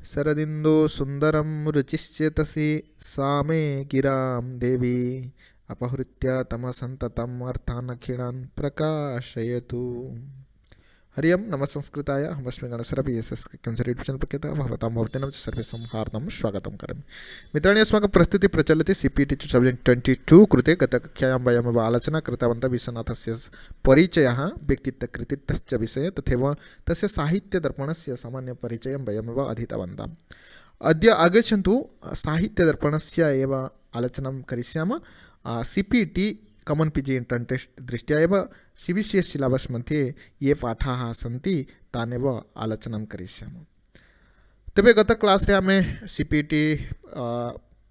शरदिन्दो सुन्दरं रुचिश्चेतसि सा मे गिरां देवी अपहृत्य तमसन्ततम् अर्थानखिलान् प्रकाशयतु। हरि ओं नमः संस्कृताय हमस्मि गणसरपि कंसर यूट्यूब चैनल पक्यतः भवतां भवतीनां च सर्वेषां हार्दं स्वागतं करोमि। मित्राणि अस्माकं प्रस्तुतिः प्रचलति CPT 2022 कृते गतकक्षायां वयम् आलोचना कृतवन्तः विश्वनाथस्य परिचयः व्यक्तित्वकृतित्वस्य विषये तथैव तस्य साहित्यदर्पणस्य सामान्यपरिचयं वयमेव अधीतवन्तः। अद्य आगच्छन्तु साहित्यदर्पणस्य एव आलोचनां करिष्यामः। CPT common PG intern test दृष्ट्या एव CBCS सिलेबस मध्ये ये पाठाः सन्ति तानेव आलोचनां करिष्यामः। तेबे गत क्लास रे आमे CPT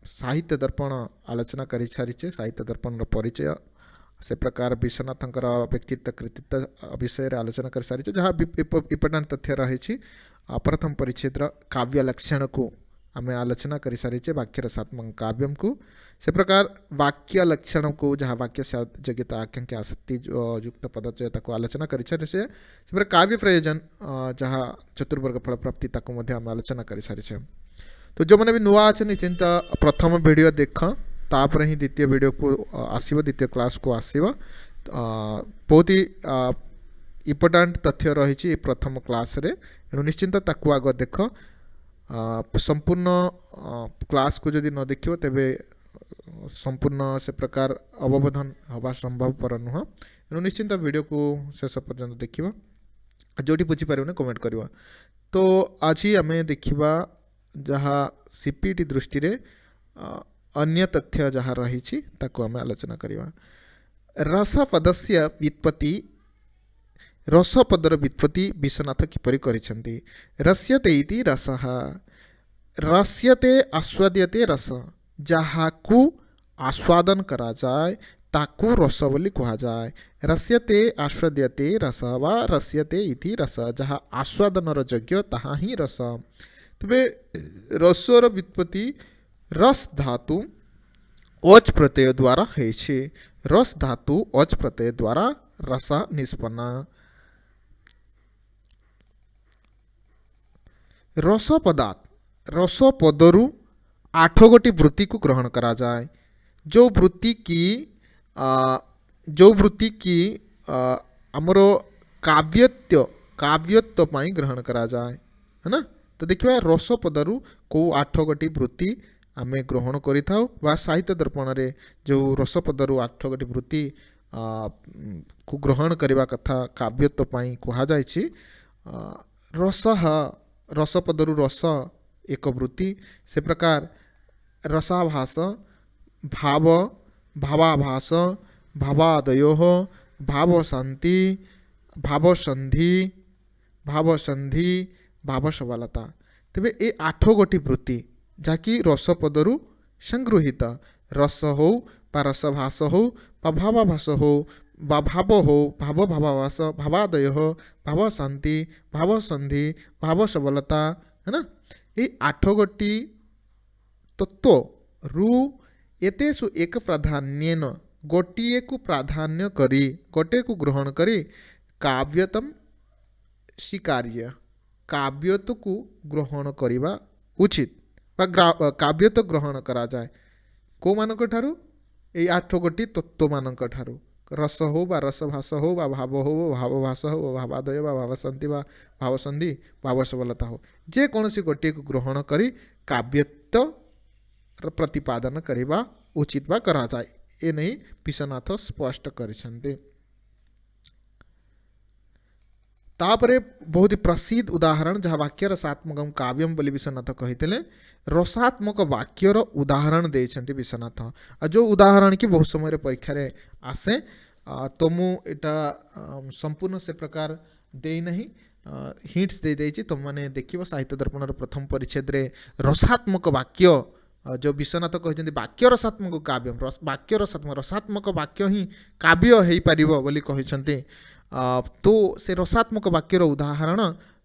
साहित्य दर्पण आलोचना करि सारिछे। साहित्य दर्पण परिचय से प्रकार विश्वनाथंकर व्यक्तित्व कृतित्व विषय रे आलोचना करि सारिछे, जहाँ इम्पोर्टेंट तथ्य रही। प्रथम परिच्छेद काव्य लक्षण को आमे आलोचना करि सारिछे, वाक्य रसात्मक काव्यम को से प्रकार वाक्य लक्षण को जहाँ वाक्य से जगत आख्यांक आसक्ति युक्त पदचयता को आलोचना करि सारिछे। से प्रकार काव्य प्रयोजन जहाँ चतुर्वर्ग फल प्राप्ति ताको मध्य आमे आलोचना करि सारिछे। तो जो मैंने भी नुआ अच्छे चिंता प्रथम वीडियो देख तापर ही द्वितीय वीडियो को आसव, द्वितीय क्लास को आसव। बहुत ही इम्पोर्टेंट तथ्य रही प्रथम क्लास रे, निश्चिंत ताकू आग देख। संपूर्ण क्लास को जदि न देखियो तेबे संपूर्ण से प्रकार अवबोधन हवा संभवपर नुह। निश्चिंत वीडियो को शेष पर्यंत देखिबा, जोटी बुझी पारिबने कमेंट करवा। तो आज आम देखा जहाँ CPT दृष्टि रे अन्य तथ्य जहाँ रही ताको आम आलोचना करवा। रसपदस्य व्युत्पत्ति, रसपदर व्युत्पत्ति विश्वनाथ किपरि करिसेंति। रस्यते इति रसः, रस्यते आस्वाद्यते रस, जहाकू आस्वादन करा जाए ताकू रस बोली कहा जाए। रस्यते आस्वाद्यते रस वा रस्यते इति रस, जहाँ आस्वादनर योग्य ताहा ही रस। तबे रसर व्युत्पत्ति रस धातु ओच प्रत्यय द्वारा होइछे। रस धातु ओच प्रत्यय द्वारा रस निष्पन्न। रस पदार्थ, रस पदरु 8 गोटी वृत्ति को ग्रहण करा जाए। जो वृत्ति की आमरो काव्यत्व पाई ग्रहण करा जाए, है ना। तो देखिए रस पदरु को 8 गोटी वृत्ति आम ग्रहण करि थाउ, बा साहित्य दर्पण रे जो रस पदरु 8 गोटी वृत्ति को ग्रहण करने कथा काव्यत्व पाई कहा जायछि। रसः, रस पदरु रस एक वृत्ति, से प्रकार रसाभास, भाव, भावाभास, भावादयोः, भावशांति, भावसंधि, भावसंधि, भावसबलता। तेबे ए 8 गोटी वृत्ति जाकि रस पदरु संगृहीत। रस हो बा रसभास हो बा भावाभास हो बा भाव हो, भाव भावाभास, भावादय हो, भावशांति, भावसंधि, भावसबलता, है ना। ये 8 गोटी तत्व रु एतेषु एक प्राधान्यन, गोटिए को प्राधान्य करी, गोटे को ग्रहण करी काव्यतम स्वीकार्य, काव्यत को ग्रहण करिबा उचित, काव्यत ग्रहण करा जाए। को मानक ठारू ए 8 गोटी तत्व मानक ठारू। रस हो बा रसभास हो बा भाव हो भावभास हो भावादय बा भावशांति बा भावसंधि भावसबलता हो, जे कौनसी गोटे को ग्रहण करी काव्यत्व प्रतिपादन करिबा उचित बा करा जाए। ए नहीं विश्वनाथ स्पष्ट करिसेंते। तापरे बहुत ही प्रसिद्ध उदाहरण जहाँ वाक्य रसात्मक काव्यम बोली विश्वनाथ कही। रसात्मक वाक्यर उदाहरण देइछन्ति विश्वनाथ। जो उदाहरण की बहुत समय परीक्षा रे आसे, तो मुटा संपूर्ण से प्रकार दे नहीं हिंट्स दे देछि। तुम माने देखिबो साहित्य दर्पण प्रथम परिच्छेद रे रसात्मक वाक्य जो विश्वनाथ कहते वाक्य रसात्मक काव्यम, वाक्य रसात्मक वाक्य ही काव्य हो पारिबो बोली कहिसन्ति। तो से रसात्मक वाक्यर उदाहरण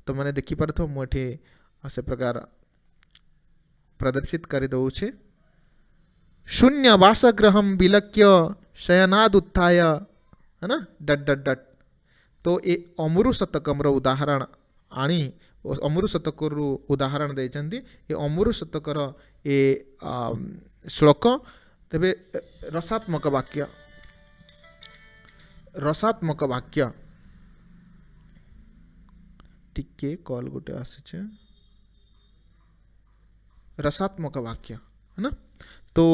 तो मैंने देखिपार थो मुझे से प्रकार प्रदर्शित कर दौचे। शून्य वासगृहम विलक्य शयनाद उत्थाय, है ना, डट डट डट। तो ये अमरु शतकम उदाहरण आनी ଅମୃତ ଶତକରୁ ଉଦାହରଣ ଦେଇଛନ୍ତି। ଏ ଅମୃତ ଶତକର ଏ ଶ୍ଲୋକ ତେବେ ରସାତ୍ମକ ବାକ୍ୟ ଟିକେ କଲ୍ ଗୋଟେ ଆସୁଛେ रसात्मक वाक्य है ना। तो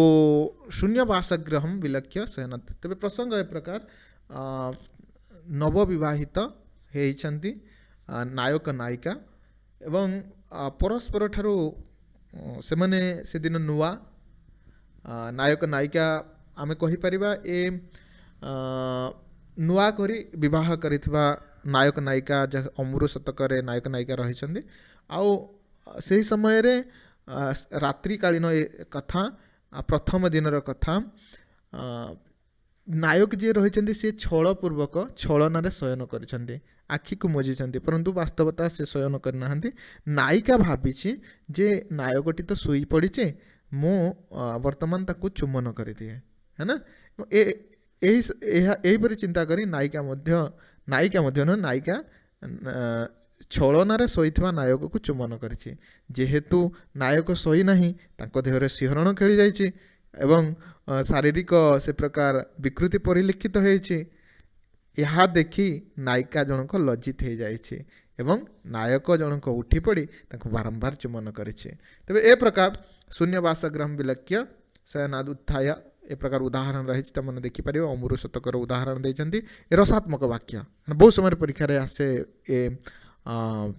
शून्यवासग्रहम विलक्ष्य शयनत। तेरे प्रसंग ए प्रकार नवविवाहित होइछन्ति नायक नायिका एवं परस्पर ठारू से माने से दिन नुआ नायक नायिका आमे कहि परिबा ए नुआ करी विवाह करिथिबा नायक नायिका अमृत शतकरे नायक नायिका रहिछन्ति। आउ सही समय रे रात्रिकालीन कथा प्रथम दिनर कथा नायक जी रही सी छलपूर्वक छलनार शयन कर आखि को मोजी परंतु वास्तवता से शयन करना। नायिका भावी जे नायकटी तो शुई पड़े मु वर्तमान ताकू चुम्बन कर दिए है ना। यहीपरि चिंता करी नायिका छलनार शोइथिबा नायक को चुम्बन करिछि। जेहेतु नायक शोई नाही तांको देहरे सिहरण खेली जाइछि एवं शारीरिक से प्रकार विकृति परिलक्षित होइछि। यहा देखि नायिका जनक लज्जित हो जाइछि एवं नायक जनक उठी पड़ी तांको बारंबार चुम्बन करिछि। तबे ए प्रकार शून्यवासग्रहम विलक्ष्य शयनाद उत्थाय ए प्रकार उदाहरण रही तमने देखिपर। अमृत शतकर उदाहरण देइछन्ति रसात्मक वाक्य बहुत समय परीक्षा रे आसे ए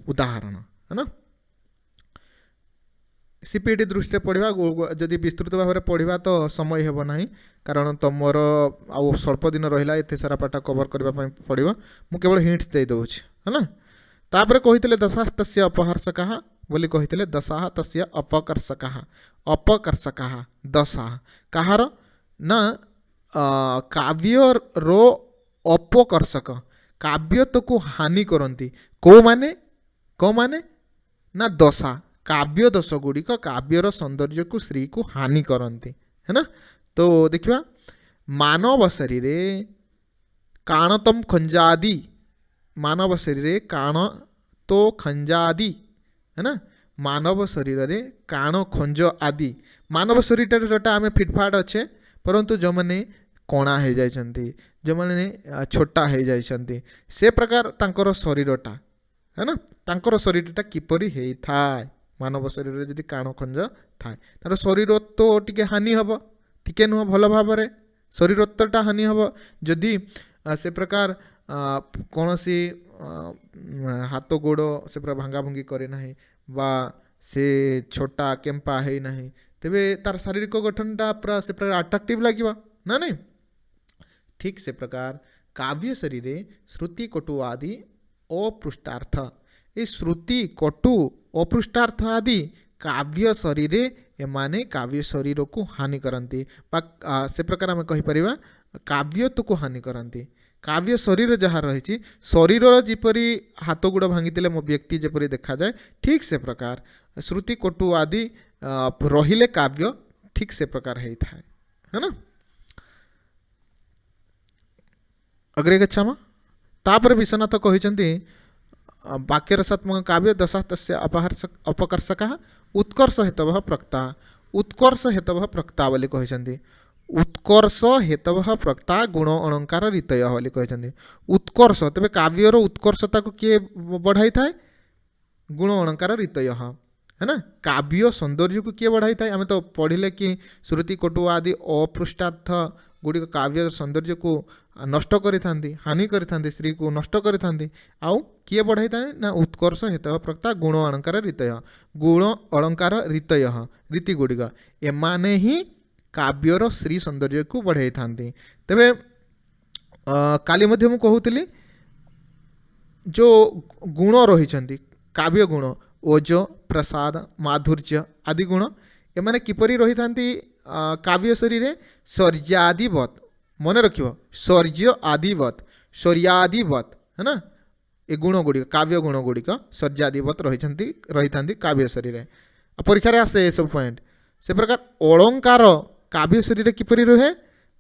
उदाहरण है ना। सीपीटी दृष्टि पढ़ा जदि विस्तृत भाव में पढ़ा तो समय हेब ना कारण तुमर आउ स्वल्प दिन रहा एत सारा पाठ कवर करने पड़ो। मु केवल हिंट्स दे दूँ है ना। तापर कही दशा तस्य अपहर्षका बोली कही दशा तस्य अपकर्षका दशा कहार ना काव्यर रो अपकर्षक काव्य तो को हानि करती को माने ना दशा काव्य दोष गुड़िक काव्यर सौंदर्य को श्री को हानि करती है ना। तो देखिए मानव शरीर काणतम खंजादी मानव शरीर काण तो खंजादी है ना। मानव शरीर रे काण खंज आदि मानव शरीर जोटा आम फिटफाट अच्छे परंतु जो मैंने कणा हो जाती जो मैंने छोटा हो जाती से प्रकार तांकर शरीरटा है ना। तांकर शरीरटा किपरि होइथाय मानव शरीर जदि काण खंज थाए तार शरीर तो टिके हानि हम टिके नुह भल भाव में शरीरत्वटा हानि हम जदि से प्रकार कौन सी हाथ गोड़ से प्रकार भांगा भुंगी करे ना बा से छोटा केम्पा है ना तेबे तार शारीरिक गठनटा पूरा से प्रकार अट्राक्टिव लगे ना नहीं। ठीक से प्रकार काव्य शरीर श्रुति कटु आदि अपृष्टार्थ ये श्रुति कटु अपृष्टार्थ आदि काव्य शरीर एमाने काव्य शरीर को हानि करती से प्रकार आम कहीपर काव्य तो को हानि करती। काव्य शरीर जहाँ रही शरीर जीपरी हाथ गुड़ भांगी मो व्यक्ति जपरी देखा जाए ठीक से प्रकार श्रुति कटु आदि रहिले काव्य ठीक से प्रकार होता है ना। अग्रे गच्छामः। तापर विश्वनाथ कहते वाक्य रसात्मक काव्य दशा तस्य अपकर्षका उत्कर्ष हेतव प्रक्ता उत्कर्ष हेतव प्रक्ता बोली कहते उत्कर्ष हेतव प्रक्ता गुण अलंकार रीतय बोली कहते उत्कर्ष तेरे काव्यर उत्कर्षता को किए बढ़ाई थाए गुण अलंकार रीतय है ना। काव्य सौंदर्य को किए बढ़ाई थाए आम तो पढ़िले कि श्रुति कटु आदि अपृष्टार्थ गुड़िक काव्य सौंदर्य को नष्ट करि हानि करि स्त्री को नष्ट करि आउ किए बढ़ाई था ना उत्कर्ष हेतु प्रक्ता गुण अलंकार रीतय गुण अलंकार रीतय रीति गुड़िक एमाने ही काव्यर श्री सौंदर्य को बढ़ाई था। तेबे काली मध्य मु कहूली जो गुण रही काव्य गुण ओज प्रसाद माधुर्य आदि गुण एमाने किपरि रही थांती काव्य शरीर शौर्यादिवत मन रखियो शौर्य आदिवत शौर्यादिवत है ना। ये गुण गुड़िक काव्य गुण गुड़िक शौर्यादिवत रही था काव्य शरीर परीक्षा आसे सब पॉइंट से प्रकार अलंकार काव्य शरीर किपरि रहे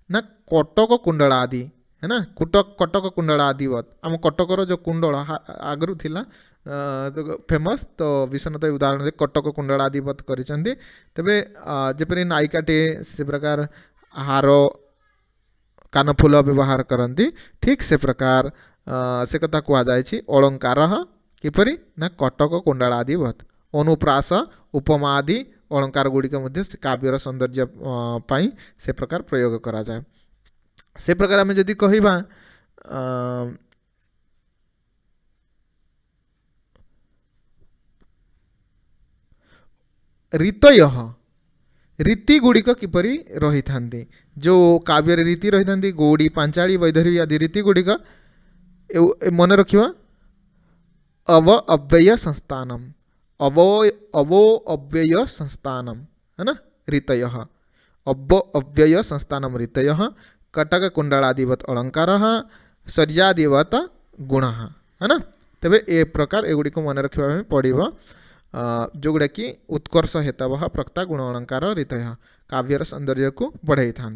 ना कटक कुंडला आदि है ना कटक कुंडला आदिवत आम कटकर जो कुंडल आगरू थिला तो फेमस तो विष्णुदत्त उदाहरण कटक कुंडलादिवत करिसेंती तेबे जेपरि नायिकाटे से प्रकार हार कानफुल व्यवहार करती ठीक से प्रकार से कथा कहुई अलंकार किपरि ना कटक कुंडलादिवत अनुप्रास उपमा आदि अलंकार गुड़िक काव्यर सौंदर्य पाई से प्रकार प्रयोग करा जाए से प्रकार आम जदि कहवा रीतय रीति गुड़िक किपरि रही था जो काव्य रीति रही था गौड़ी पांचाली वैधरी आदि रीति गुड़िक मन रखा अव अव्यय संस्थानम अवो अव्यय संस्थानम है ना रीतय अव अव्यय संस्थानम रीतय कटक कुंडलादिवत अलंकार शर्यादिवत गुण है ना तेबे ए प्रकार एगुड़ी मन रखा पड़ो जोगुड़ा कि उत्कर्ष हेतव प्रक्ता गुण अलंकार रीतय काव्यर सौंदर्य को बढ़ाई था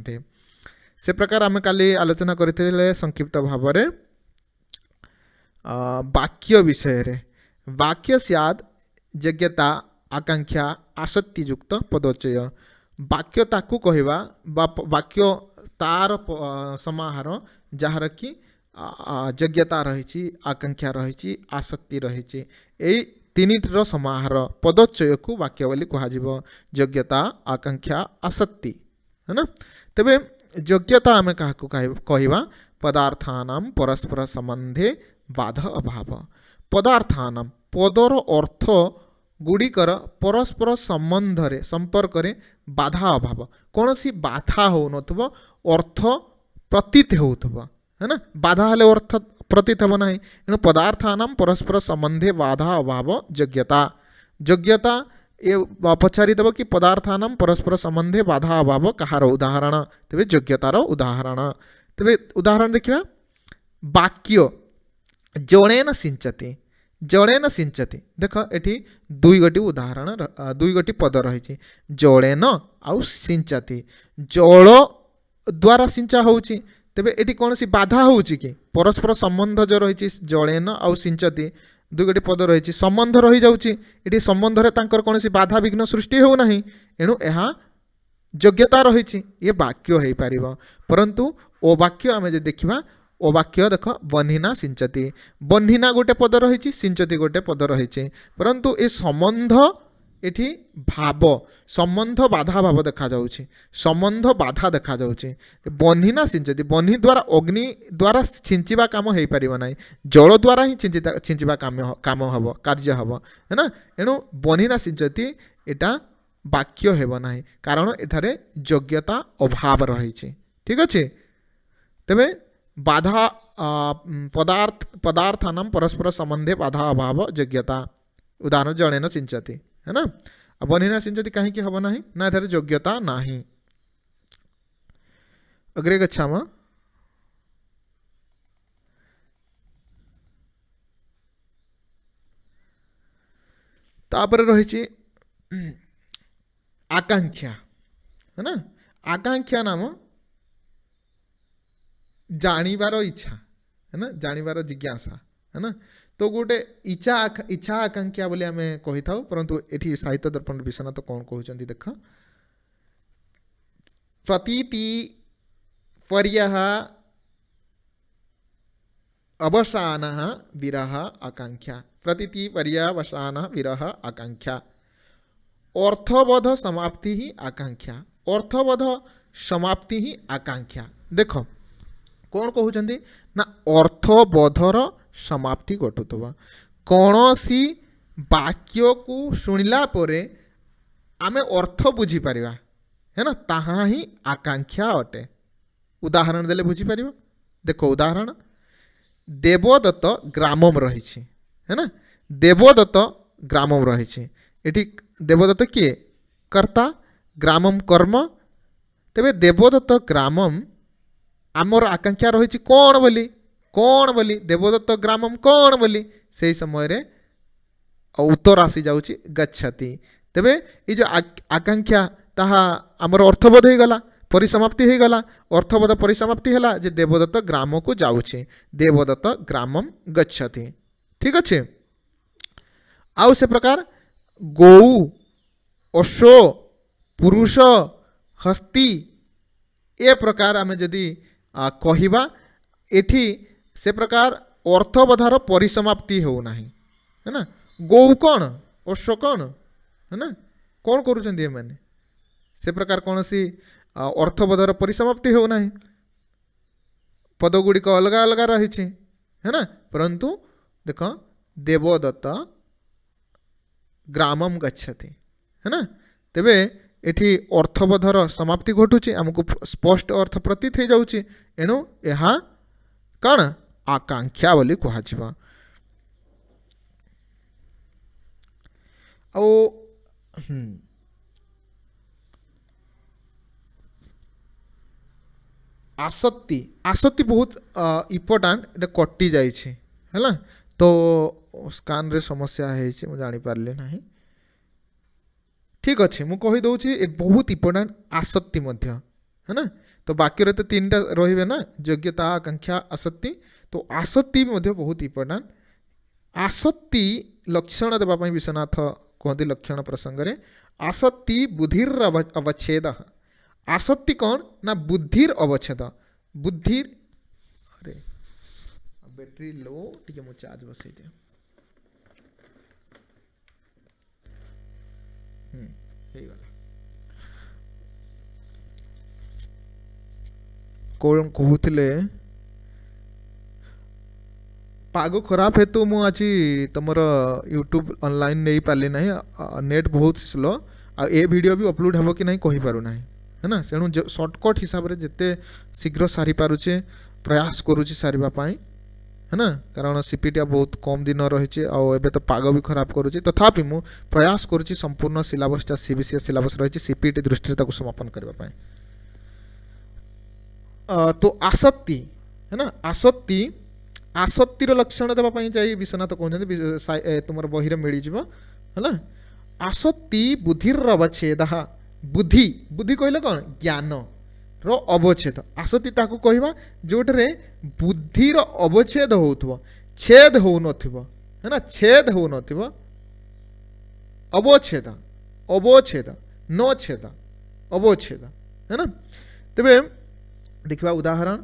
से प्रकार आम काली आलोचना करते संक्षिप्त भाव में वाक्य विषय रे वाक्य सियाद योग्यता आकांक्षा आसक्तियुक्त पदचय वाक्य ताकू कहवा वाक्य तार समाहार जार कि योग्यता रही आकांक्षा रही आसक्ति रही तीनिटर समाहार पदचय को वाक्य बोली कह योग्यता आकांक्षा आसक्ति है ना तेबे योग्यता आम क्या कहवा पदार्थानाम परस्पर संबंधे बाध अभाव पदार्थानाम पदर अर्थ गुड़िकर परस्पर संबंध रे संपर्क रे बाधा अभाव कौन सी बाधा हो नथबो अर्थ प्रतीत होथबो है ना बाधा हेले अर्थ प्रतीत हो ना एणु पदार्थानाम परस्पर संबंधे बाधा अभाव योग्यता योग्यता ये पचारिदेव कि पदार्थानाम परस्पर संबंधे बाधा अभाव कहार उदाहरण तेरे योग्यतार उदाहरण तेरे उदाहरण देखिए वाक्य जड़ेन सिंचती जड़ेन सिंचती देख एठी दुई गोटी उदाहरण दुई गोटी पद रही जड़ेन आउ सिंचती जल द्वारा सिंचा होउची तेबे एठी कौन सी बाधा होउची कि परस्पर संबंध जो रही जड़ेन आउ सिंचती दुई गोटी पद रही संबंध रही जाउची एठी संबंध रे तांकर कौन सी बाधा विघ्न सृष्टि हो नाही एणु एहा योग्यता रही ये वाक्य हो पारिबो परंतु ओ वाक्य आमे जे देखिबा ओ वाक्य देख बन्हिना सिंचती बन्हिना गोटे पद रही सिंचती गोटे पद रही परंतु ए संबंध एठी भाव संबंध बाधा भाव देखा जाउछि संबंध बाधा देखा जाउछि बन्हिना सिंचती बन्ही द्वारा अग्नि द्वारा छिंचिबा काम हो पारिबो नाही जल द्वारा ही छिंचिबा काम हबो कार्य हबो है ना एणु बन्हिना सिंचती एटा वाक्य हेबो नाही कारण एठारे योग्यता अभाव रही ठीक अच्छे तेबे बाधा पदार्थानाम परस्पर संबंधे बाधा अभाव योग्यता उदाहरण जड़ेन सिंचती है ना बन्हिना सिंचती कहीं हम ना ना इधर योग्यता नाही अग्रे गच्छामः तापर रही आकांक्षा है ना आकांक्षा नाम जानिबार इच्छा है ना जानिबार जिज्ञासा है ना तो गोटे इच्छा आकांक्षा बोली आम कही था परंतु एठी साहित्य दर्पण विश्वनाथ तो कौन कहते देख प्रतीति पर्यः अवसान विरह आकांक्षा प्रतीति पर्यावसान विरह आकांक्षा अर्थबोध समाप्ति ही आकांक्षा अर्थबोध समाप्ति ही आकांक्षा देख कौन कहते ना अर्थबोधर समाप्ति घटुवा कौन सी वाक्य को शुणिला परे आमे अर्थ बुझीपर है ना ताहा ही आकांक्षा अटे उदाहरण देले बुझीपर देखो उदाहरण देवदत्त ग्रामम रही है ना देवदत्त ग्रामम रही एठी देवदत्त किए कर्ता ग्रामम कर्म तेबे देवदत्त ग्रामम आमर आकांक्षा रही कौन बोली देवदत्त ग्रामम कौन बोली से समय रे उत्तर आसी जाउची गच्छति तेबे ये जो आकांक्षा ताहा आमर अर्थबोध हो गला परिसमाप्ति हो गला अर्थबोध परिसमाप्ति है जे देवदत्त ग्राम को जाउछे देवदत्त ग्रामम गच्छति ठीक अच्छे आउ से प्रकार गौ, अश्व, पुरुष, हस्ती ए प्रकार आम जदि कहिबा एठी से प्रकार अर्थबोधार परिसमाप्ति होना है ना। गौ कौन, अश्व कौन है ना, कौन करुँच मैंने से प्रकार कौन सी अर्थबोधर परिसमाप्ति होना। पदगुड़िक अलग अलग रही है ना, परंतु देख देवदत्त ग्रामम गच्छति है ना। तेबे एठी अर्थबोधर समाप्ति घटुची, आमको स्पष्ट अर्थ प्रतीत हो जाउची, एणु यहाँ कौन आकांक्षा बोली कहुआ। आओ आसक्ति, आसक्ति बहुत इम्पोर्टाट, ये कटि जाइए तो स्कान रे समस्या है जानी पारली ना। ठीक अच्छे मुझे कहीदे एक बहुत इम्पोर्टाट आसक्ति है ना। तो बाक्य तो तीन टा रे ना, योग्यता, आकांक्षा, आसक्ति। तो आसक्ति बहुत इम्पोर्टाट। आसक्ति लक्षण देवाई विश्वनाथ कहते लक्षण प्रसंग में आसक्ति बुद्धिर अवच्छेद। आसक्ति कौन ना बुद्धिर अवच्छेद। बुद्धिर अरे बैटरी लो टी मु चार्ज बसई दिए कौन कहते पाग खराब हेतु मु आज तुम यूट्यूब ऑनलाइन नहीं पाली ना, नेट बहुत स्लो, ए वीडियो भी अपलोड हम कि नहीं कही पारु नहीं है ना। तेणु सर्टकट हिसाब से जिते शीघ्र सारी पारुचे प्रयास करुच्ची सारिबापाई है ना, कारण सीपीटी बहुत कम दिन रही आबे तो पाग भी खराब करुच्ची, तथापि मु प्रयास करुच्ची संपूर्ण सिलेबसटा सीबीसीएस सिलेबस रही सीपीटी दृष्टि समापन करने। तो आसक्ति है ना, आसक्ति, आसक्तिर लक्षण देवाई चाहिए विश्वनाथ कहते तुम बही मिल है। आसक्ति बुद्धिर अवच्छेद। बुद्धि, बुद्धि कहले कौन ज्ञान रो अवच्छेद। आसक्ति ताकू कहवा जोटे बुद्धिर अवच्छेद हो, छेद हो है ना, छेद हो अवच्छेद, अवच्छेद न छेद, अवच्छेद है ना। तेरे देखा उदाहरण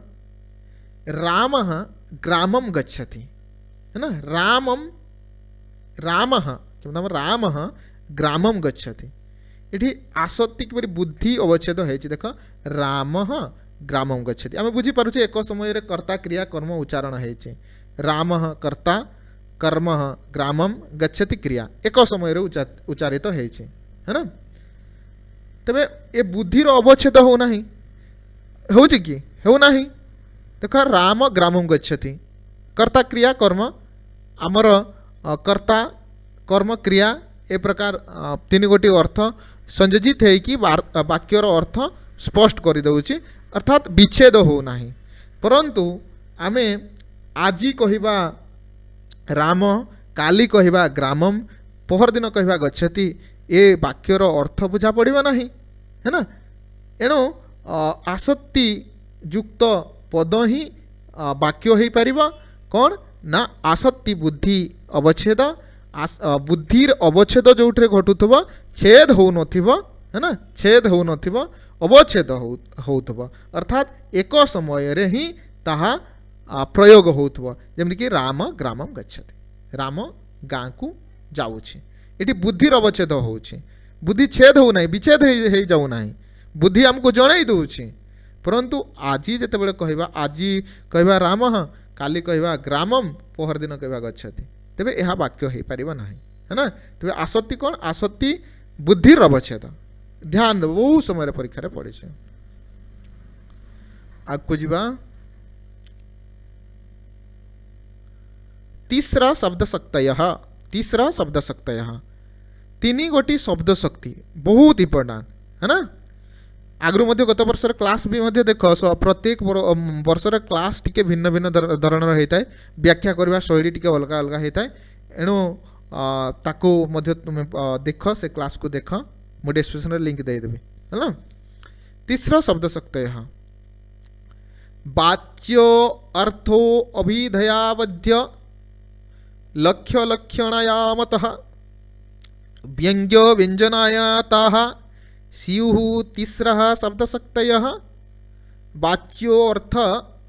राम ग्रामम गच्छति है ना, रामम राम मतलब राम ग्रामम गच्छति। ये आसक्ति किपरि बुद्धि अवच्छेद है देख राम ग्रामम गच्छति। आम बुझीपारे एक समय कर्ता क्रिया कर्म उच्चारण है राम कर्ता कर्म ग्रामम गच्छति क्रिया एक समय उच्चारित है ना। तेरे ये बुद्धिर अवच्छेद होना हो कि होना देख राम ग्रामम गच्छति कर्ता क्रिया कर्म आमर कर्ता कर्म क्रिया ए प्रकार तीन गोटी अर्थ संयोजित है कि वाक्यर अर्थ स्पष्ट कर दउछि, अर्थात विच्छेद होना। परंतु आमे आजी कहिबा राम, काली कहिबा ग्रामम, पहर दिन कहिबा गच्छति, ए वाक्यर अर्थ बुझा पड़िबा नहीं है ना। एणु आसक्ति युक्त पद ही वाक्य हो पारिबा कौन ना आसक्ति बुद्धि अवच्छेद। बुद्धिर अवच्छेद जो घटुव छेद हो है ना, छेद हो अवच्छेद हो अर्थात एक समय रे ही ताहा प्रयोग हो जमी कि राम ग्रामम गच्छति, राम गाँ को जाऊँगी। ये बुद्धिर अवच्छेद हो, बुद्धि छेद हो ना, विच्छेद हो जाऊ ना, बुद्धि आमको जन दूची। परंतु आज जिते कहवा आज कहवा राम काली कहवा ग्रामम पहर दिन कहवा गच्छति, तेबे यह वाक्य हो पार ना है ना। तेबे आसक्ति कौन आसक्ति बुद्धिर अवच्छेद। ध्यान देव बहुत समय परीक्षा पड़े। आगको जीवा तीसरा शब्द शक्तय, तीसरा शब्द शक्तय तीन गोटी शब्द शक्ति बहुत इम्पोर्टाट है ना। आगु मध्य गत वर्ष क्लास भी मध्य देख प्रत्येक वर्ष क्लास टिके भिन्न भिन्न धरण होता है, व्याख्या करने शैली टिके अलग अलग होता है। एणु ताको मध्य तुम देख से क्लास को देख, मुझे डिस्क्रिप्शन लिंक देदेवि है ना। तीसरा शब्द शक्तय वाच्य अर्थो अभिधयावध्य लक्ष्य लक्षणयामतः व्यंग्यो व्यंजनायाताः स्युः तिस्रः शब्दशक्तयः वाच्योऽर्थ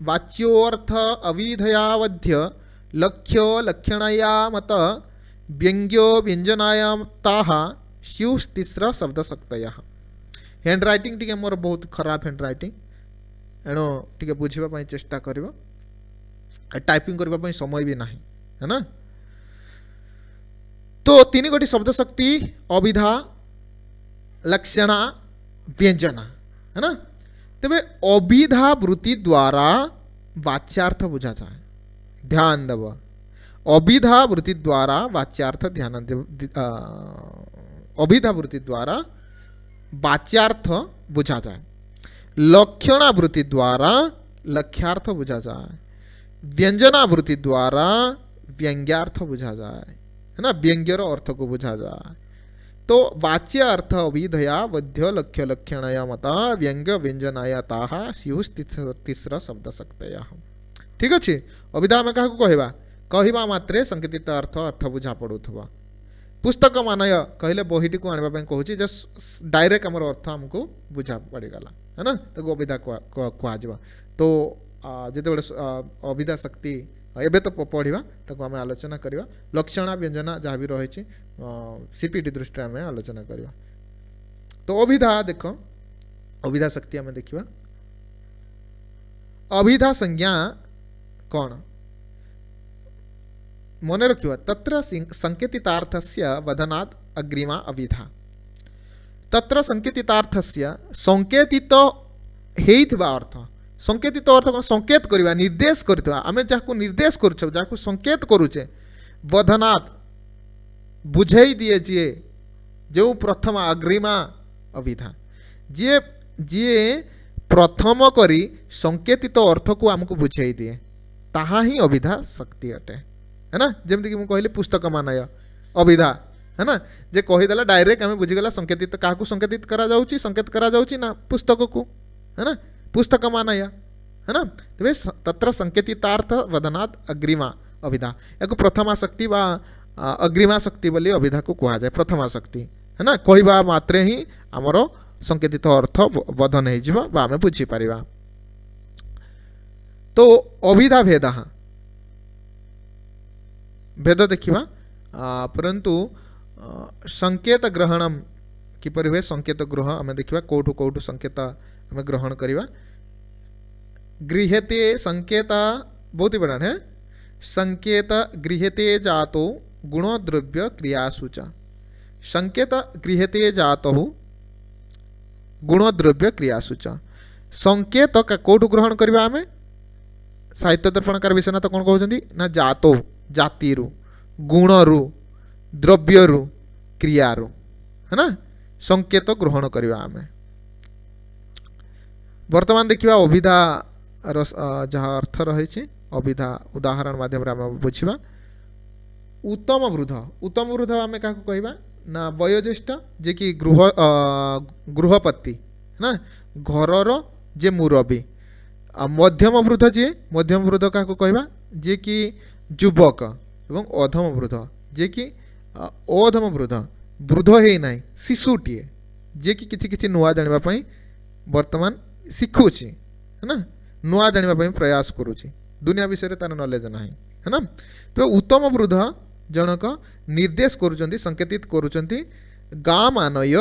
वाच्योऽर्थ अविधयावध्य लक्ष्यो लक्षणया मत व्यंग्यो व्यंजनायाताः स्युस्तिस्र शब्दशक्तयः। हैंड राइटिंग टी मोर बहुत खराब हैंड राइटिंग एणु टी बुझापी चेष्टा कर टाइपिंग करने समय भी नहीं है ना। तो तीन गोटी शब्द शक्ति अभिधा लक्षणा व्यंजना है ना। तेरे अभिधा वृत्ति द्वारा वाच्यार्थ बुझा जाए, ध्यान देव। अभिधा वृत्ति द्वारा वाच्यार्थ ध्यान अभिधा वृत्ति द्वारा वाच्यार्थ बुझा जाए, लक्षणा वृत्ति द्वारा लक्ष्यार्थ बुझा जाए, व्यंजना वृत्ति द्वारा व्यंग्यार्थ बुझा जाए है ना, व्यंग्यर अर्थ को बुझा जाए। तो वाच्य अर्थ अभिधया वध्य लक्ष्य लक्षणया मता व्यंग्य व्यंजनाया ताहा स्युः तिस्र शब्द शक्तया। ठीक अच्छे। अभिधा आम क्या कहवा कहवा मात्रे संकेतित अर्थ अर्थ बुझा पड़ुवा। पुस्तक मानय कहले बहीटी को आने कहूँ जस्ट डायरेक्ट आमर अर्थ आमको बुझा पड़गला है ना, तो अभिधा कह। तो जिते अभिधा शक्ति एबे तो पढ़ा ताको आम आलोचना करवा। लक्षणा व्यंजना जहाँ भी रही सीपीटी दृष्टि आम आलोचना करवा। तो अभिधा देख अभिधा शक्ति आम देखा। अभिधा संज्ञा कौन मन रखिवा तत्र संकेतितार्थस्य वदनात् अग्रिमा अभिधा। तत्र संकेतितार्थस्य संकेतित हेइथिबा अर्थ, संकेतित अर्थ कौन संकेत करवा निर्देश करथिबा आमे जाको निर्देश करूछ जाको संकेत करूचे वदनात् बुझाई दिए जे जो प्रथम अग्रिमा अभिधा जे जे प्रथम करी संकेतित अर्थ को आमको बुझाई दिए ताहा ही अभिधा शक्ति अटे है ना। जमती कि कहली पुस्तक मानय अभिधा है ना, जे कहीदेला डायरेक्ट आम बुझीगला संकेतित क्या संकेतित करा जाउची, संकेत करा जाउची ना पुस्तक को है ना, पुस्तक मानय है ना। तेरे तत्र संकेतितार्थ वदनात् अग्रिमा अभिधा या प्रथमा शक्ति व अग्रिमा शक्ति बोली अभिधा को कहा जाए। प्रथमा शक्ति है ना, कहवा मात्रे ही आमर संकेतित अर्थ बधन हो आम बुझीपर। तो अभिधा भेद भेद देखा परंतु संकेत ग्रहण किपर हुए संकेत ग्रह आम देखा कौटू कौटू संकेत आम ग्रहण करवा। गृह्यते संकेत बहुत ही बड़ा है। संकेत गृह्यते जातो गुणद्रव्य क्रियासु च। संकेत गृह्यते जातो गुणद्रव्य क्रियासु च। संकेत का कौटू ग्रहण करवा आम साहित्य दर्पणकार विश्वनाथ कौन कहते ना जातो जातिरु गुणरु द्रव्यरु क्रियारु है ना संकेत ग्रहण करवा आम। वर्तमान देखा अभिधा जहाँ अर्थ रही अभिधा उदाहरण माध्यम आम बुझा। उत्तम वृद्ध, उत्तम वृद्ध आम क्या कहवा ना वयोज्येष्ठ जे कि गृहपति है ना, घरर जे मुरबी। मध्यम वृद्ध जे मध्यम वृद्ध क्या कहवा जे कि युवक एवं अधम वृद्ध जे कि अधम वृद्ध वृद्ध है ना शिशुटीए जे कि किछि किछि नुआ जानापी वर्तमान शिखुची है ना, नुआ जानापी प्रयास करुच्ची दुनिया विषय तार नॉलेज ना है ना। तो उत्तम वृद्ध जनक निर्देश करुचंती संकेतित करुचंती गाँ मानय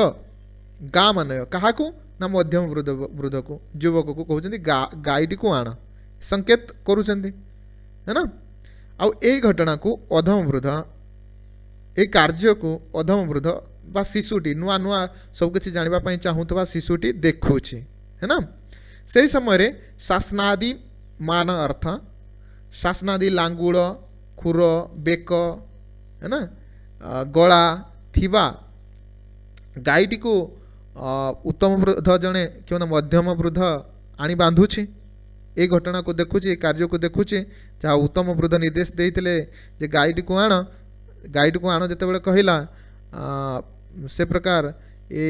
क्या ना मध्यम वृद्ध वृद्ध को युवक को कहते गाईटी को आण संकेत करुचंती है ना। आउ ए घटना को अधम वृद्ध ए कार्य को अधम वृद्ध बा शिशुटी नुआ नुआ सबकि जानापी चाहूबा शिशुटी देखुची है ना। से समय शासनादि मान अर्थ शासनादि लांगुड़ खुर बेक है ना गला थिबा गाईटी को उत्तम वृद्ध जड़े कि मध्यम वृद्ध आनी बांधुची ए घटना को देखुचे ए कार्य को देखुचे जहाँ उत्तम वृद्ध निर्देश देते जे गाईटी को आण जिते कहला से प्रकार ए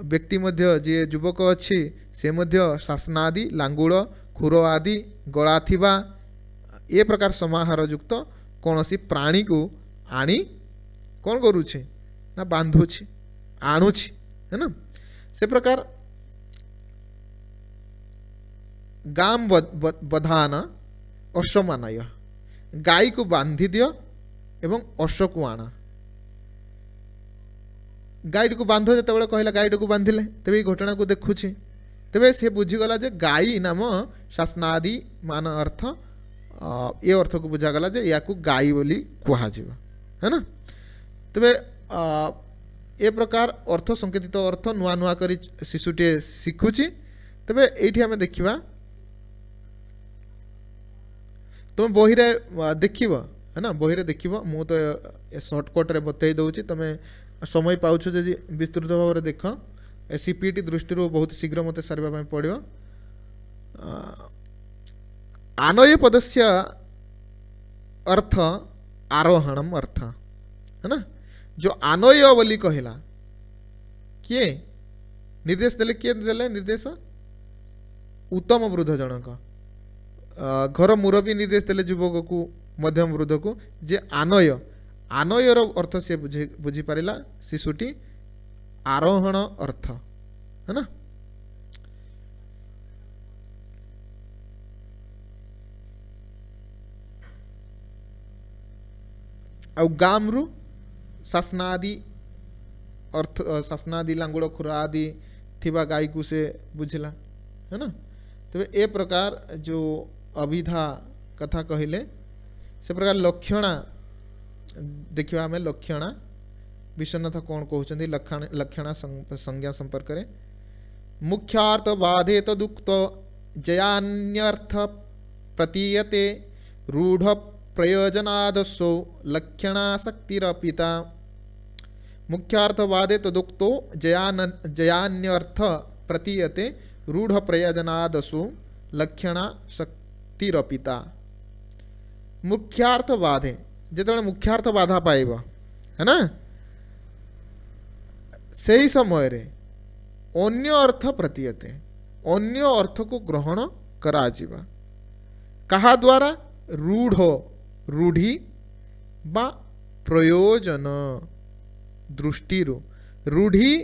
व्यक्ति मध्य जे युवक अच्छी से मध्य शासनादि लांगुड़ खुर आदि गला थिबा ए प्रकार समाहार युक्त कौन सी प्राणी को आनी कौन करुचे ना बांधुछि आणुछि, है ना। से प्रकार गाम बधान अश्वमानय, गाई को बांधि दियो एवं अश्व को आण। गाईटी को बांध जो कहला गाईटी को बांधिले तेज ये घटना को देखुछि, तेज से बुझीगला जे गाई नाम शासनादि मान अर्थ ये अर्थ को बुझागला जे या को गाई बोली कहुव, है ना। तेज ए प्रकार अर्थ संकेतित अर्थ नुआ नुआ करी शिशुटे शिखुची। तेज ये आम देखा तुम बही रे देखिब, है ना, बही रे देखिब, मु तो सर्टकट रे बतई दउची, तुम समय पाउछ जदि विस्तृत भाव में देख सीपीटी दृष्टि बहुत शीघ्र मत सारे पड़ो। आनय पदस्य अर्थ आरोहणम अर्थ, है ना। जो आनय बोली कहला किए निर्देश देले, किए देले निर्देश, उत्तम वृद्ध जनक घर मुरबी निर्देश देले युवक को मध्यम वृद्ध को जे आनय, आनयर अर्थ से बुझी पारिला शिशुटी आरोहण अर्थ, है ना। आ गामरु शासनादि अर्थ, शासनादि लांगुड़ खुरा आदि थिबा गाई को से बुझला, है ना। तो ए प्रकार जो अभिधा कथा कहले से प्रकार लक्षणा देखिए आम लक्षणा विश्वनाथ कौन कहते लक्षणा संज्ञा संपर्क में मुख्यार्थ बाधे तदुक्त जयान्यर्थ प्रतीयते रूढ़ प्रयोजनादस्सो लक्षणाशक्तिरपिता। मुख्यार्थ बाधे तदुक्तो जयान्यर्थ प्रतीयते रूढ़ प्रयोजनादस्सो लक्षणाशक्तिरपिता। मुख्यार्थ बाधे जिते मुख्यार्थ बाधा पाइब, है ना, से ही समय रे अन्य अर्थ प्रतीयते, अन्य अर्थ को ग्रहण करा जिबा कहा द्वारा, रूढ़ रूढ़ी बा प्रयोजन दृष्टि, रूढ़ी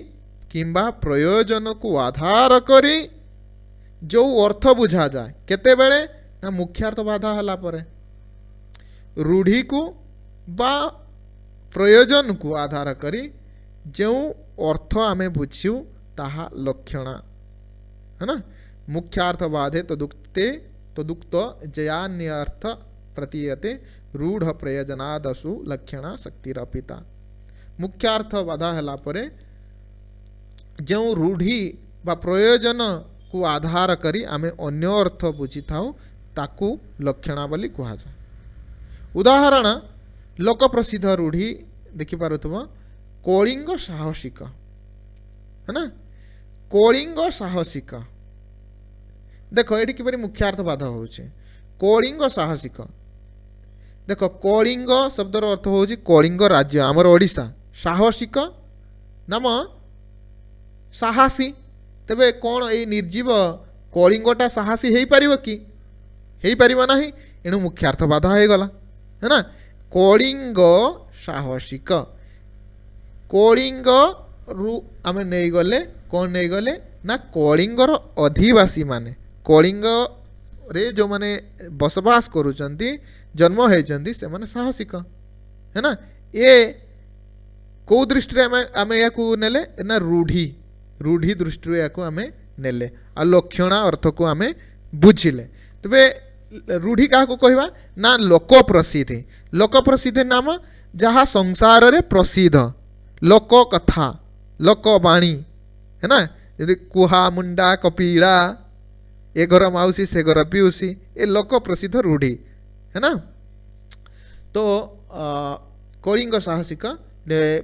किंबा प्रयोजन को आधार करी जो अर्थ बुझा जाए केते बेले ना मुख्यार्थ बाधा हला परे, रूढ़ी को बा प्रयोजन को आधार करी जो अर्थ आमे बुझू ताहा लक्षणा, है ना। मुख्यार्थ बाधे तदुक्त जयान्य अर्थ प्रतीयते रूढ़ प्रयोजनादसु लक्षणा शक्तिरपिता। मुख्यार्थ बाधा हला परे जो रूढ़ी बा प्रयोजन को आधार करी आमे अन्य अर्थ बुझी थाउ ताकू लक्षणा बोली कहा जाए। उदाहरण लोक प्रसिद्ध रूढ़ी देखिपारुथब कलिंग साहसिक, है ना, कलिंग साहसिक। देख ये किपरि मुख्यार्थ बाधा होचे कलिंग साहसिक। देख कलिंग शब्दर अर्थ होची कलिंग राज्य आमर ओडिशा, साहसिक नाम साहसी। तेबे कौन ये निर्जीव कलिंगटा साहसी हो पार कि हो पार ना, एणु मुख्यार्थ बाधा हो गला, है ना। कलिंग साहसिक, कलिंग रु आम नहीं गले कौन नहीं गले ना कलिंगर अधिवासी माने, कलिंग रे जो माने बसवास करुचंती जन्म होती से माने साहसिक, है ना। ये कौ दृष्टि आम या नेले ना रूढ़ी, रूढ़ी दृष्टि या आम नेले आ लक्षणा अर्थ को आम बुझिले। तबे रूढ़ी क्या कहवा ना लोक प्रसिद्धि, लोक प्रसिद्धि नाम जहाँ संसार रे प्रसिद्ध लोक कथा लोकवाणी, है ना। यदि कुहा मुंडा कपिला ए घर माउसी से घर पिउसी ए लोक प्रसिद्ध रूढ़ी, है ना। तो कलिंग साहसिक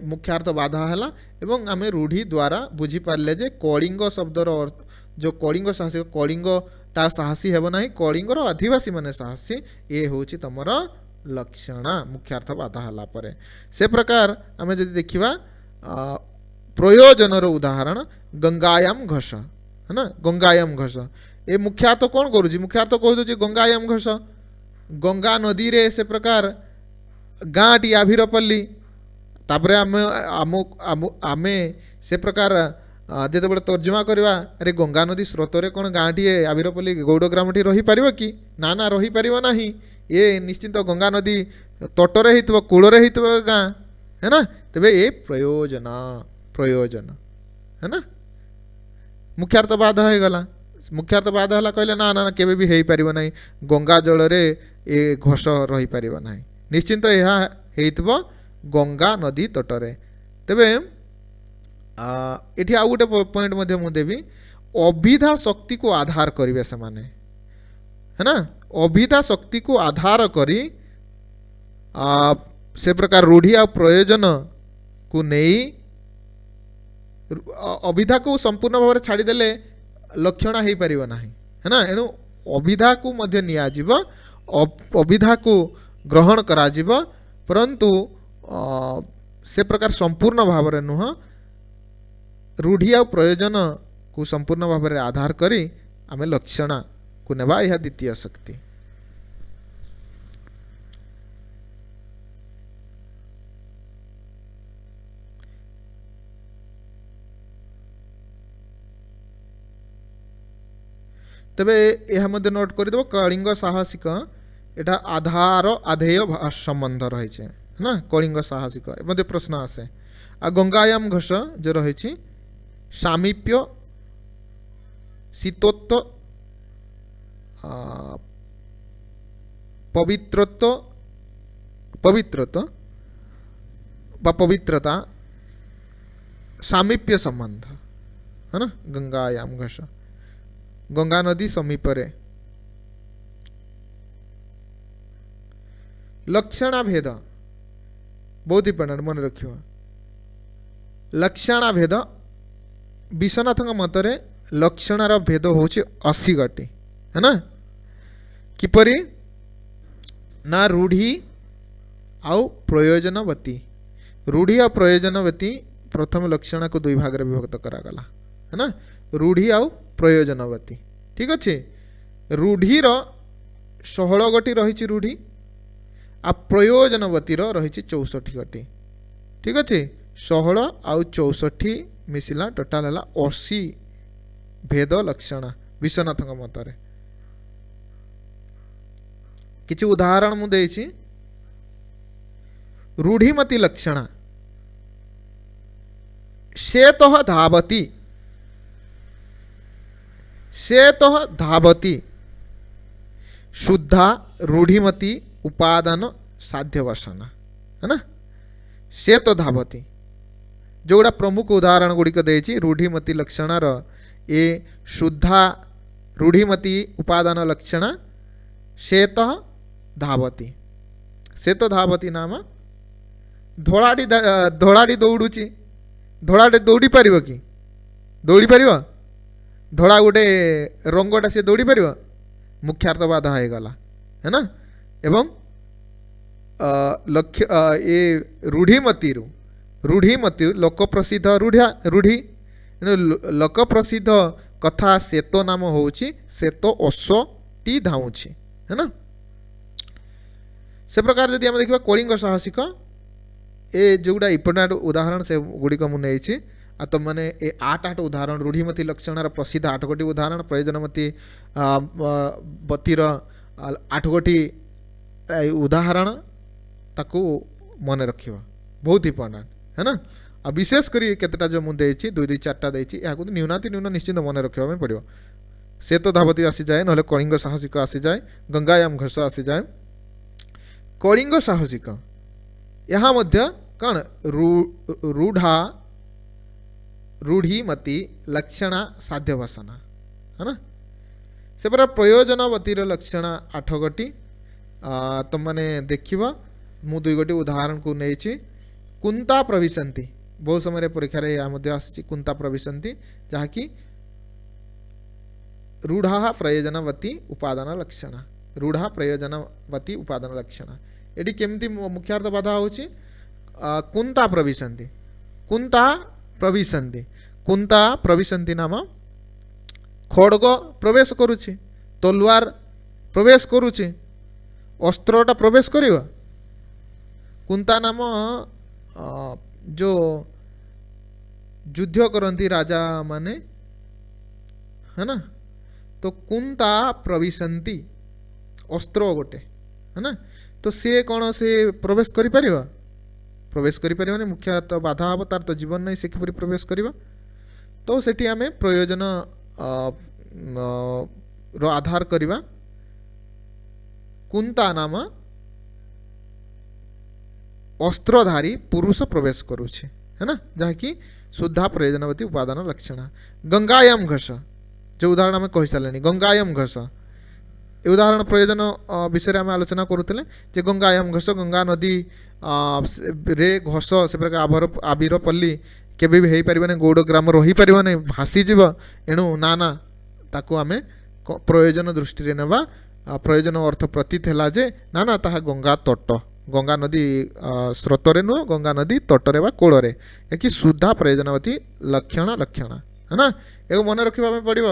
मुख्यार्थ बाधा है एवं आम रूढ़ी द्वारा बुझी पारे जे कलिंग शब्दर अर्थ जो कलिंग साहसिक कलिंग ता साहसी हेब ना, कलिंगर आदिवासी माने साहसी, ये हूँ तुमर लक्षणा मुख्यार्थ बाधा हला परे। से प्रकार आम जदि देखिबा प्रयोजन उदाहरण गंगायाम घस, है ना, गंगायाम घस ये मुख्यार्थ कौन करुँच, मुख्यार्थ कह दूँ गंगायाम घस, गंगा नदी रे से प्रकार गाँटी आभिरपल्ली तापरे आमे से प्रकार जिते बड़े तर्जमा करवा अरे गंगा नदी स्रोतरे कौन गाँटी आविरपल्ली गौड़ ग्रामटी रही पार कि ना ना रही पार ना ये निश्चिंत गंगा नदी तटरे हो कूलरे हो गाँ है ना तेरे ये प्रयोजन प्रयोजन है ना मुख्यार्थवाद हो गला मुख्यार्थवाद है कहले ना ना केबे भी हो पार ना गंगा जल रे ए घोष रही पार ना निश्चिंत यह गंगा नदी तटरे तेबे ये आउ गोटे पॉइंट मुझे देवी अभिधा शक्ति को आधार करेंगे से माने है ना अभिधा शक्ति को आधार करी से प्रकार रूढ़ी आ प्रयोजन को नहीं अभिधा को संपूर्ण भाव में छाड़देले लक्षण हो पार ना है ना एणु अभिधा को मध्य नियाजिब अभिधा को ग्रहण करा परंतु से प्रकार संपूर्ण भाव में नुह रूढ़ी आ प्रयोजन को संपूर्ण भाव में आधार करी आमे लक्षणा को नेबा यह द्वितीय शक्ति। तबे यह मध्य नोट करदेव कलिंग साहसिक एटा आधार आधेय संबंध रही है ना कलिंग साहसिक मध्य प्रश्न आसे आ गंगायाम घोष जो रही सामीप्य शीतोत्व पवित्रत्व पवित्रत्व पवित्रता सामीप्य संबंध है ना गंगायाम घोष गंगा नदी समीप रे लक्षणा भेद बहुत इंपोर्टेंट मन रखियो लक्षणा भेद विश्वनाथ मतरे लक्षणार भेद होची 80 गटी है ना किपरि ना रूढ़ी आउ प्रयोजनवती रूढ़ी आ प्रयोजनवती प्रथम लक्षण को दुई भाग रे विभक्त करागला है ना रूढ़ी आउ प्रयोजनवती ठीक अच्छे रूढ़ीर 16 गटी रही रूढ़ी आ प्रयोजनवती रही 64 गटी ठीक अच्छे 16 आउ 64 मिसिला टोटाल है 80 भेद लक्षण विश्वनाथ मतरे किछि उदाहरण मु देछि रूढ़ीमती लक्षण शेतः धावती शेतः धावती शुद्धा रूढ़ीमती उपादान साध्य वसन है ना शेत धावती जोड़ा प्रमुख उदाहरण गुड़िक देछि रूढ़ीमती लक्षणार ए शुद्धा रूढ़ीमती उपादान लक्षण शेत धावती शेत धावती नाम धोड़ाटी धोड़ाटी दौड़ुची धोड़ाटे दौड़ी पार कि दौड़ी पार धड़ा गोटे रंगटा सी दौड़ी पार मुख्यार्थवाद हो गला है ना एवं लक्ष्य ये रूढ़ीमती लोक प्रसिद्ध रूढ़ी लोक प्रसिद्ध कथा सेतो नाम होची सेतो अश्वटी धाऊँची है ना से प्रकार जदि आम देखा कलिंग साहसिक ए जोड़ा इंपोर्टेंट उदाहरण से गुड़िक मुझे आ तुम मैंने ए 8 उदाहरण रूढ़ीमती लक्षणार प्रसिद्ध 8 गोटी उदाहरण प्रयोजनमती बतीर 8 गोटी उदाहरण ताकू मन रखियो बहुत इंपोर्टेंट है ना आ विशेष करी केतेटा जो मुझे देछि 2 4टा देछि या न्यूनाति न्यून निश्चित मन रखा पड़ो से तो धावती आसी जाए ना कलिंग साहसिक आसी जाए गंगायाम घोष आसी जाए कलिंग साहसिक यहाँ मध्य कौन रूढ़ा रूढ़ीमती लक्षणा साध्य वसना है ना से पर प्रयोजनवतीर लक्षण 8 गोटी तुम मैंने देखा मु 2 गोटी उदाहरण को नहीं कुंता प्रविशंति बहुत समय परीक्षा आसी कुंता प्रविशंति जहाँकि रूढ़ा प्रयोजनवती उपादान लक्षण रूढ़ा प्रयोजनवती उपादान लक्षण ये केमती मुख्यार्थ बाधा होची कुंता प्रविशंति कुंता प्रविशंति नाम खड्ग प्रवेश करुचे तलवार प्रवेश करुचे अस्त्रटा प्रवेश करिवा कुंता नाम जो युद्ध करती राजा माने है ना, तो कुंता प्रविशन्ति अस्त्र गोटे है ना, तो सी कौन से प्रवेश कर प्रवेश कर मुख्य तो बाधा हम तार तो जीवन नहीं से किपरि प्रवेश कर तो सेठी आमे प्रयोजन रो आधार करवा कुंता नाम अस्त्रधारी पुरुष प्रवेश करुचे है ना, जहाँकि शुद्धा प्रयोजनवती उपादान लक्षण। गंगायाम घस जो उदाहरण आम कही सारे गंगायाम घस ए उदाहरण प्रयोजन विषय आम आलोचना करुले जे गंगायाम घस गंगा नदी रे घस से प्रकार आबिर पल्ली केबे भी हो पार गौड़ ग्राम रही पार नहीं भासीज एणु ना ना ताकू आमे प्रयोजन दृष्टि नेबा प्रयोजन अर्थ प्रतीत है जे ना ना ताहा गंगा तट गंगा नदी स्रोतरे नुह गंगा नदी तटरे बा कोड़े कि शुद्धा प्रयोजनवती लक्षण लक्षण है ना। एक मन रखा पड़ो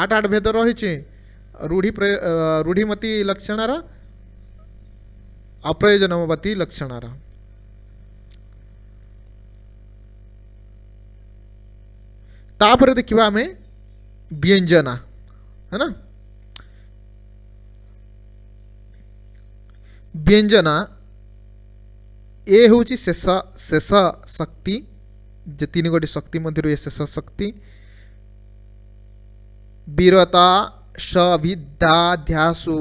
8 भेद रही रूढ़ीमती लक्षणार अप्रयोजनवती लक्षणार। तापर देखिबा आमे व्यंजना है ना, व्यंजना ए हूँ शेष शेष शक्ति जे 3 गोटी शक्ति मध्य ये शेष शक्ति वीरता सविद्याध्यासु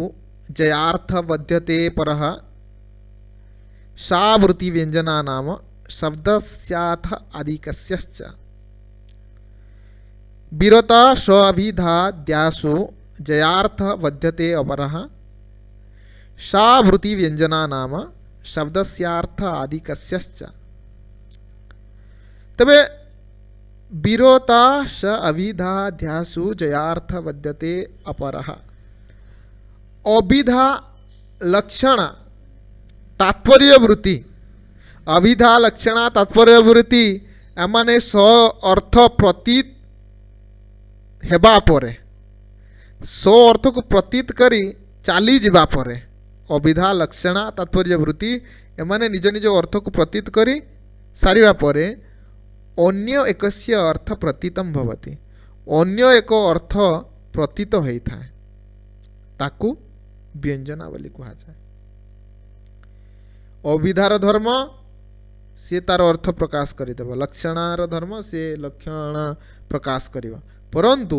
जयार्थ बध्यते परः सा वृत्ति व्यंजना नाम शब्दस्याथ आदिकस्यश्च। वीरता सविद्याध्यासु जयार्थ बध्यते अपरः सा वृत्ति व्यंजना नाम शब्दस्यार्थ आदिकस्यश्च। तबे वीरता स अविधाध्यासु जयार्थ बध्यते अपरः अविधा लक्षण तात्पर्य वृत्ति अविधा लक्षण तात्पर्य वृत्ति एमाने स अर्थ प्रतीत हेबा परे स अर्थ को प्रतीत करी चाली जिबा परे अविधा लक्षण तात्पर्य वृत्ति एमाने निज निज अर्थ को प्रतीत करी सारिबा परे अन्य एकस्य अर्थ प्रतीतम भवति अन्य एक अर्थ प्रतीत होता है ताकू व्यंजना बोली कहा जाए। अविधार धर्म से तार अर्थ प्रकाश करदेव लक्षणार धर्म से लक्षण प्रकाश करिवा परंतु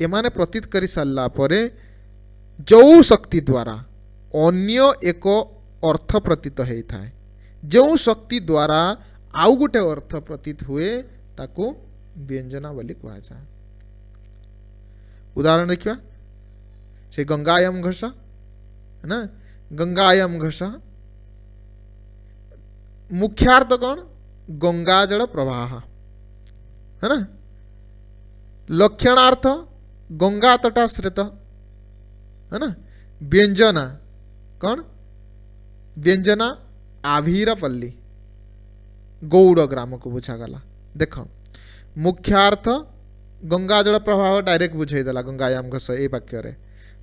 एमाने प्रतीत करी सारला परे जो शक्ति द्वारा अन्य एक अर्थ प्रतीत होता है जो शक्ति द्वारा आउ गोटे अर्थ प्रतीत हुए ताकू व्यंजना बोली कहा जाए। उदाहरण देखिए से गंगायाम घस है ना, गंगायाम घस मुख्यार्थ कौन गंगा जल प्रवाह है ना, लक्षणार्थ गंगा तटाश्रित है ना, व्यंजना कौन व्यंजना आभीरपल्ली गौड़ ग्राम को बुझागला। देख मुख्यार्थ गंगा जल प्रभाव डायरेक्ट बुझेदेला गंगायाम घस ए वाक्य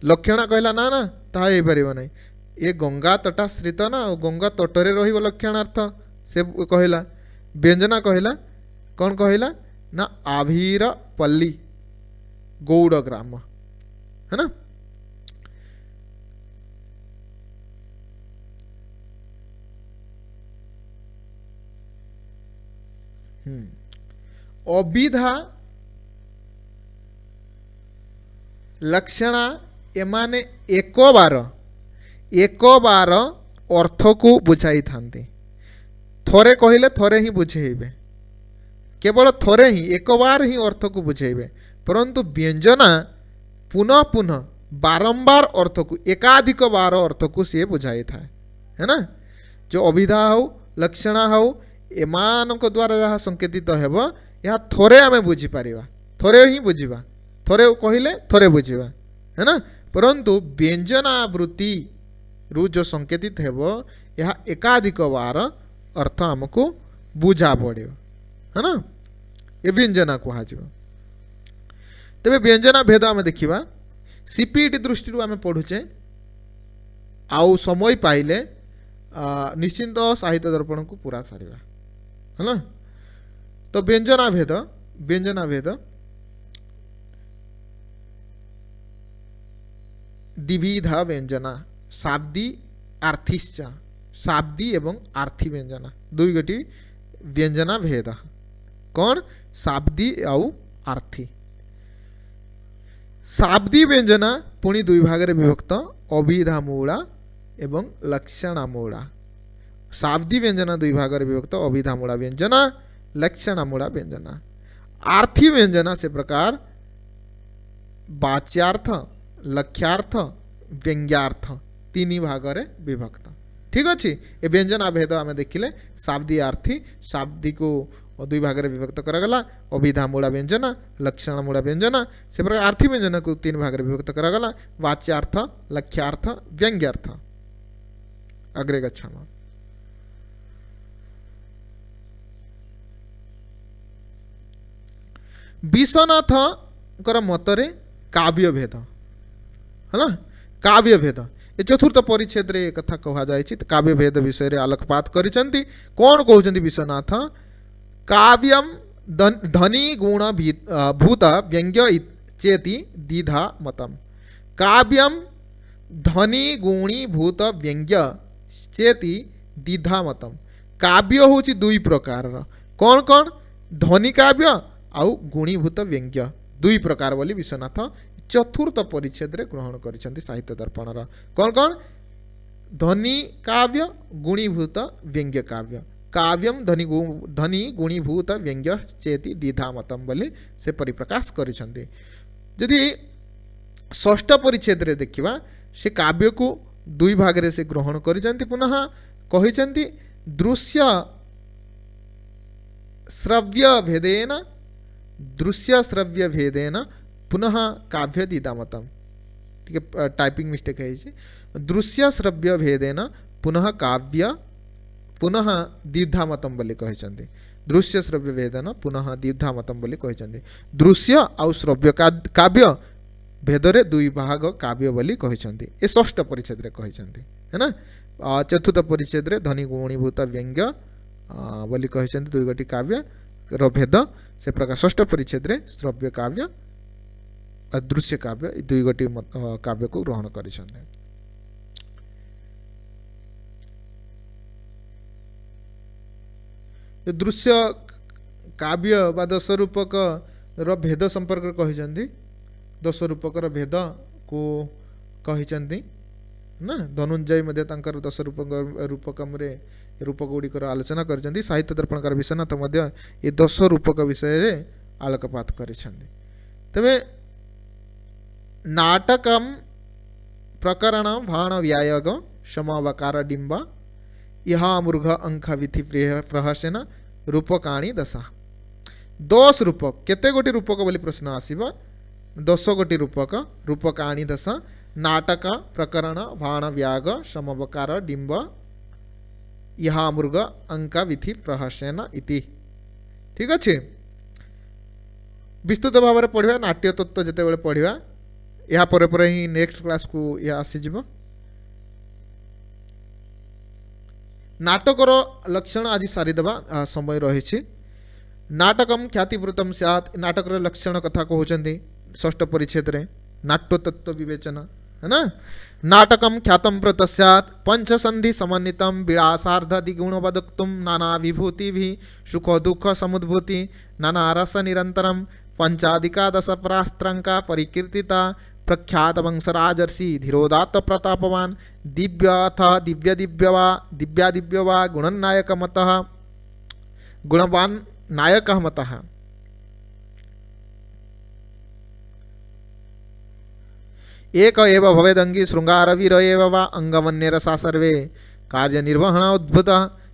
लक्षण कहला ना ना ताहा हो पार नहीं ये गंगा तटाश्रित ना गंगा तटरे रही लक्षणार्थ से कहला। व्यंजना कहला कौन कहला ना आभीर पल्ली गौड़ ग्राम है ना। अविधा लक्षणा एमाने एक बार अर्थ को बुझाई थांती थोरे कहले थोरे ही बुझेबे केवल थोरे ही एक बार ही अर्थ को बुझेबे परंतु व्यंजना पुनः पुनः बारंबार अर्थ को एकाधिक बार अर्थ को सी बुझाई थाए है ना। जो अविधा हो लक्षणा हो एमान द्वारा जहाँ संकेतित हेब यह थोरे आमे बुझी पारिबा थोरे ही बुझीबा थोरे कहले थोरे बुझीबा है ना परंतु व्यंजनावृत्ति रु जो संकेतित हेब यह एकाधिक बार अर्थ आमको बुझा पड़ो है ना ये व्यंजना कह तेरे व्यंजना भेद आम देखा सीपीटी दृष्टि आम पढ़ुचे आउ समय पाइले निश्चिंत साहित्य दर्पण को पूरा सारिबा। है ना। तो व्यंजना भेद द्विविधा व्यंजना शाब्दी आर्थिश्च शाब्दी एवं आर्थी व्यंजना दुई गोटी व्यंजना भेद कौन शाब्दी आउ आर्थी। शाब्दी व्यंजना पुणी दुई भाग रे विभक्त अभिधामूला एवं लक्षणामूला। शाब्दी व्यंजना दुई भाग रे विभक्त अभिधामूला व्यंजना लक्षणामूला व्यंजना। आर्थी व्यंजना से प्रकार वाच्यार्थ लक्ष्यार्थ व्यंग्यार्थ तीन भाग रे विभक्त। ठीक अच्छे ये व्यंजना भेद आम देखिले शाब्दी आर्थी शाब्दी को दुई भाग रे विभक्त करागला अभिधामूला व्यंजना लक्षणमूला व्यंजना से प्रकार आर्थी व्यंजना को तीन भाग रे विभक्त करागला वाच्यार्थ लक्ष्यार्थ व्यंग्यार्थ। अग्रे गच्छामः। विश्वनाथ कर मतरे काव्य भेद है ना काव्य भेद ये चतुर्थ परिच्छेद रे कथा कहा जाय काव्य भेद विषय रे आलोकपात करिसंती। कौन कहउचंती विश्वनाथ काव्यम धनी गुण भूत व्यंग्य चेति द्विधा मतम। काव्यम धनी गुणी भूत व्यंग्य चेति द्विधा मतम। काव्य होची दुई प्रकार कौन कौन धनी काव्य आउ गुणीभूत व्यंग्य दुई प्रकार बोली विश्वनाथ चतुर्थ परिच्छेद रे ग्रहण करिसंती साहित्य दर्पण रा। कौन कौन धनी काव्य गुणीभूत व्यंग्य काव्य काव्यम धनी गुणीभूत व्यंग्य चेति द्विधा मतम बोली से परिप्रकाश करिसंती। यदि षष्ठ परिच्छेद रे देखिबा से काव्य को दुई भाग रे से ग्रहण करिसंती पुनः कहिसंती दृश्य श्रव्य भेदेन दृश्य श्रव्य भेदेन पुनः काव्य द्विधा मतम। ठीक है टाइपिंग मिस्टेक है दृश्य श्रव्य भेदेन पुनः काव्य पुनः द्विधा मतम बोली कहते दृश्य श्रव्य भेदेन पुनः द्विधा मतम बोली कहते। दृश्य आउ श्रव्य काव्य भेदरे दुई भाग काव्य बोली कहते ये षष्ठ परिच्छेद रे कहते है ना। चतुर्थ परिच्छेद रे धनी गुणीभूत व्यंग्य बोली कहते दुई गोटी काव्य रो भेद से प्रकार षष्ठ परिच्छेद रे श्रव्य काव्य दृश्य काव्य दुई गोटी काव्य को ग्रहण करिसंते। दृश्य काव्य बा दश रूपक रो भेद संपर्क कहिसंती दश रूपक रो भेद को कहिसंती ना। धनुंजय मध्ये तांकर दश रूपकम रे रूपक गुड़िकर आलोचना करिसंती। साहित्य दर्पणकार विश्वनाथ मध्ये ये दश रूपक विषय रे आलोकपात करिसंती। तबे नाटकम प्रकरण भाण व्यायग समावकार डिंब इहा मृग अंक विधि प्रहसन रूपकाणी दशा। 10 रूपक केते गोटी रूपक बोली प्रश्न आसीबा 10 गोटी रूपक रूपकाणी दशा नाटक प्रकरण भाण व्याग समवकार डिंब इहा मृग अंक विधि प्रहसन इति। ठीक अच्छे विस्तृत भाव में पढ़ा नाट्य तत्व जिते बड़े पढ़ा या परे परे ही नेक्स्ट क्लास को यह आसीजिव। नाटकर लक्षण आज सारीदेवा समय रही। नाटकम ख्यातिवृतम स्यात् नाटकर लक्षण कथा कहते षष्ठ परिच्छेद रे नाट्य तत्व विवेचन है ना। नाटकम ख्यातम व्रत स्यात् पंचसंधि समन्वितम विलासार्धि गुणवदक्तुम नाना विभूति भी सुख दुख समुद्भूति नाना रस निरंतरम पंचाधिकादश प्रास्त्रंका परिकीर्तिता प्रख्यात वंशराजर्षि धीरोदात्त प्रतापवान दिव्य अथ दिव्य दिव्य वा गुणनायक मतः गुणवान नायक मतः। एक एव भवेदंगी श्रृंगारवीर एव वा अंगवन्यरसा सर्वे कार्यनिर्वहण उद्भुत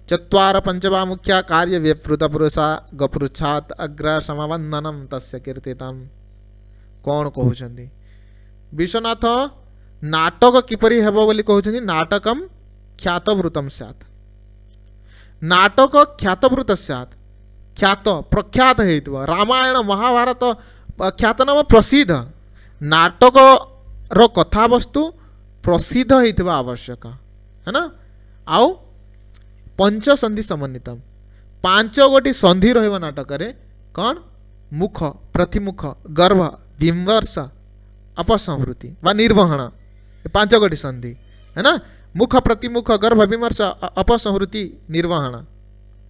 चत्वार पंचवा मुख्या कार्य व्यपृत पुरुषा गपृच्छात अग्र समवंदनम तस्य कीर्तितम। कौन कहउछंती विश्वनाथ नाटक किपरि हेबो बोली कहउछंती नाटकम ख्यातवृतम स्यात्। नाटक ख्यातवृत स्यात् ख्यात प्रख्यात हेतु रामायण महाभारत ख्यात नाम प्रसिद्ध नाटक रो कथा वस्तु प्रसिद्ध हेतु आवश्यक है ना। आउ पंचसंधि समन्वितम पांच गोटी संधि रहिबो नाटक रे कौन मुख प्रतिमुख गर्भ विमर्श अपसंहृति वा निर्वहन पांच गोटी संधि है ना मुख प्रतिमुख गर्भ विमर्श अपसंहृति निर्वहन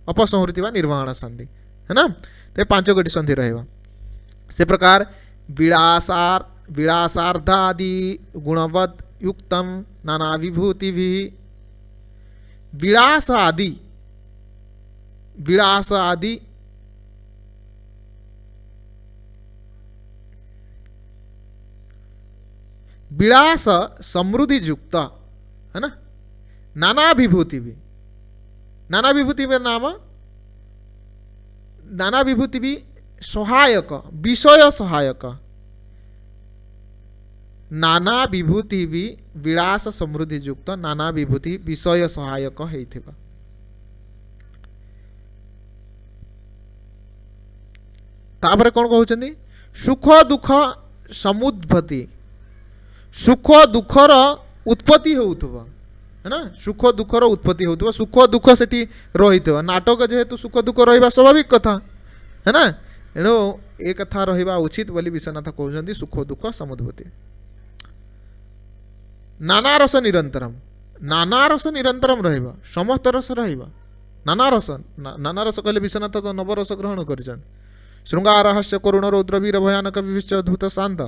अपसंहृति वा निर्वहन संधि है ना तो पांच गोटी संधि रहेगा से प्रकार विलासार विलासार्धादि गुणवद युक्तम नाना विभूति भी विलास आदि विलास समृद्धि युक्त है ना नाना विभूति भी नाम नाना विभूति भी सहायक विषय सहायक नाना विभूति भी विलास समृद्धि युक्त नाना विभूति विषय सहायक हेइथिबा तापर कौन कहउछन्ती सुख दुख समुद्भति सुख दुखर उत्पत्ति होउथबा है ना सुख दुखर उत्पत्ति होउथबा सुख दुख सेठी रहिथबा नाटक जेहेतु सुख दुख रहिबा स्वाभाविक कथा है ना एणु ए कथा रहिबा उचित बोली विश्वनाथ कहउछन्ती सुख दुख समुद्भति नाना रस निरंतरम रहिबा समस्त रस रहिबा नाना रस कहले विश्वनाथ तो नवरस ग्रहण करिछन श्रृंगार हास्य करुण रौद्र वीर भयानक विविष्ट अद्भुत शांत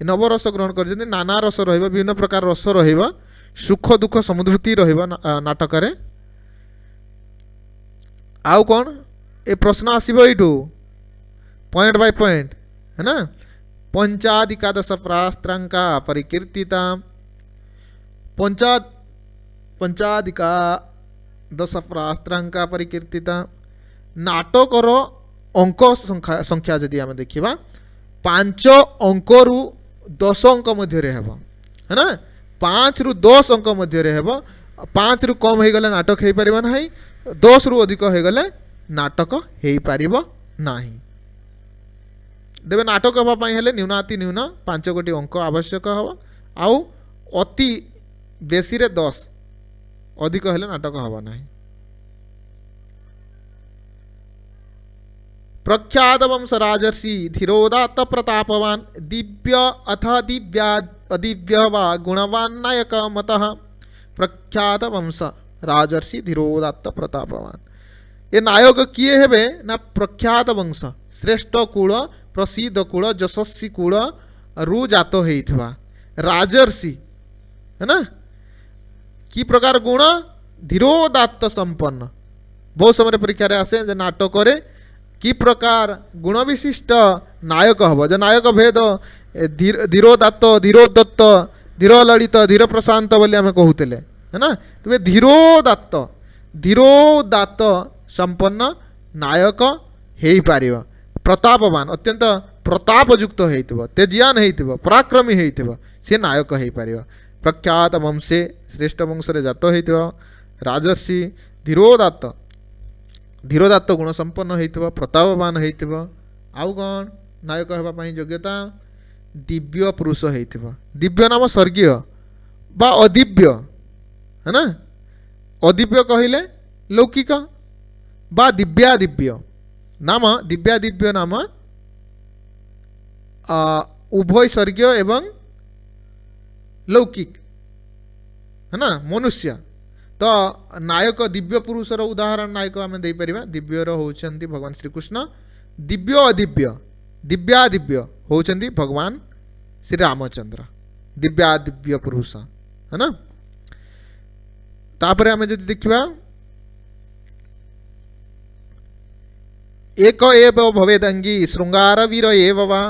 नवरस ग्रहण कर नाना रस रहिबा विभिन्न प्रकार रस रहिबा सुख दुख समुद्भूति रहिबा नाटक रे आउ कौन ए प्रश्न आसीबो एठू पॉइंट बाय पॉइंट है ना पंचादिकादश प्रास्त्रांका परिकीर्तिता पंचादिका दश प्रास्त्रांका परिकीर्तिता नाटकर अंक संख्या जदि आम देखा 5 अंक रु 10 अंक मध्य है ना 5 रु 10 अंक मध्य 5 रु कम हो गले नाटक हो पार ना 10 रु अधिक हो गले नाटक हो पार ना देवे नाटक हाँपाई न्यूनाति न्यून 5 गोटी अंक आवश्यक हम आउ अति बेसी रे 10 अधिक हेले नाटक हवा ना प्रख्यात वंश राजर्षि धीरोदात्त प्रतापवान दिव्य अथ अदिव्य वा गुणवान नायक मतः प्रख्यात वंश राजर्षि धीरोदात्त प्रतापवान ये नायक किए हेबे ना प्रख्यात वंश श्रेष्ठ कुल प्रसिद्ध कुल यशस्वी कुल रु जात होइथवा राजर्षि है ना कि प्रकार गुण धीरोदात्त संपन्न बहुत समय परीक्षा रे आसे जे नाटक रे कि प्रकार गुण विशिष्ट नायक हम जो नायक भेद धीरोदात्त धीरोदत्त धीर ललित धीर प्रशांत बोली आम कहते है ना तेज धीरोदात्त संपन्न नायक हो पार प्रतापवान अत्यंत प्रतापयुक्त हो तेजियान हो पराक्रमी हो सी नायक हो पार प्रख्यात वंशे श्रेष्ठ वंश जात हो राजर्षि धीरोदात्त गुण संपन्न हो प्रतापवान हो आउ कौन नायक होगापी योग्यता दिव्य पुरुष हो दिव्य नाम स्वर्गीय बा अदिव्य है ना अदिव्य कहले लौकिक बा दिव्यादिव्य नाम दिव्यादिव्य नाम उभय स्वर्गीय एवं लौकिक है ना मनुष्य तो नायक दिव्य पुरुषर उदाहरण नायक आम दे परिबा दिव्यर होउछंती भगवान श्रीकृष्ण दिव्य अदिव्य दिव्यादिव्य होउछंती भगवान श्री रामचंद्र दिव्यादिव्य पुरुष है ना तापर आम जदि देखिबा एक एव भवेदंगी श्रृंगार वीर एव वा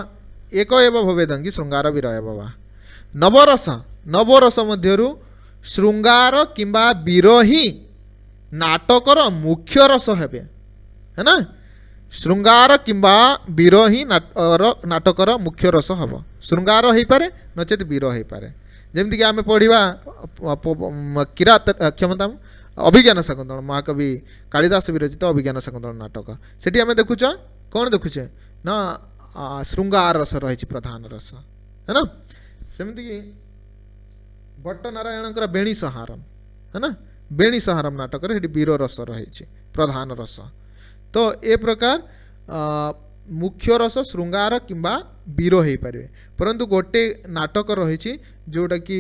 एक एव भवेदंगी श्रृंगार वीर एव वा नवरस मध्यरु श्रृंगार किंबा वीर ही नाटकर मुख्य रस हेबे है ना श्रृंगार किंबा वीर ही नाटकर मुख्य रस हम श्रृंगार हो पारे नचेत वीर हो पारे जमती कि आम पढ़ा किरात क्षमता अभिज्ञान शाकुंतल महाकवि कालिदास विरचित अभिज्ञान शाकुंतल नाटक सेठी आम देखुच कौन देखुचे ना श्रृंगार रस रही प्रधान रस है ना सेमती कि भट्ट नारायण बेणी सहारम है ना बेणी सहारम नाटक वीर रस रही प्रधान रस। तो ए प्रकार मुख्य रस श्रृंगार किंबा वीर हो पारे, परंतु गोटे नाटक रही जोटा कि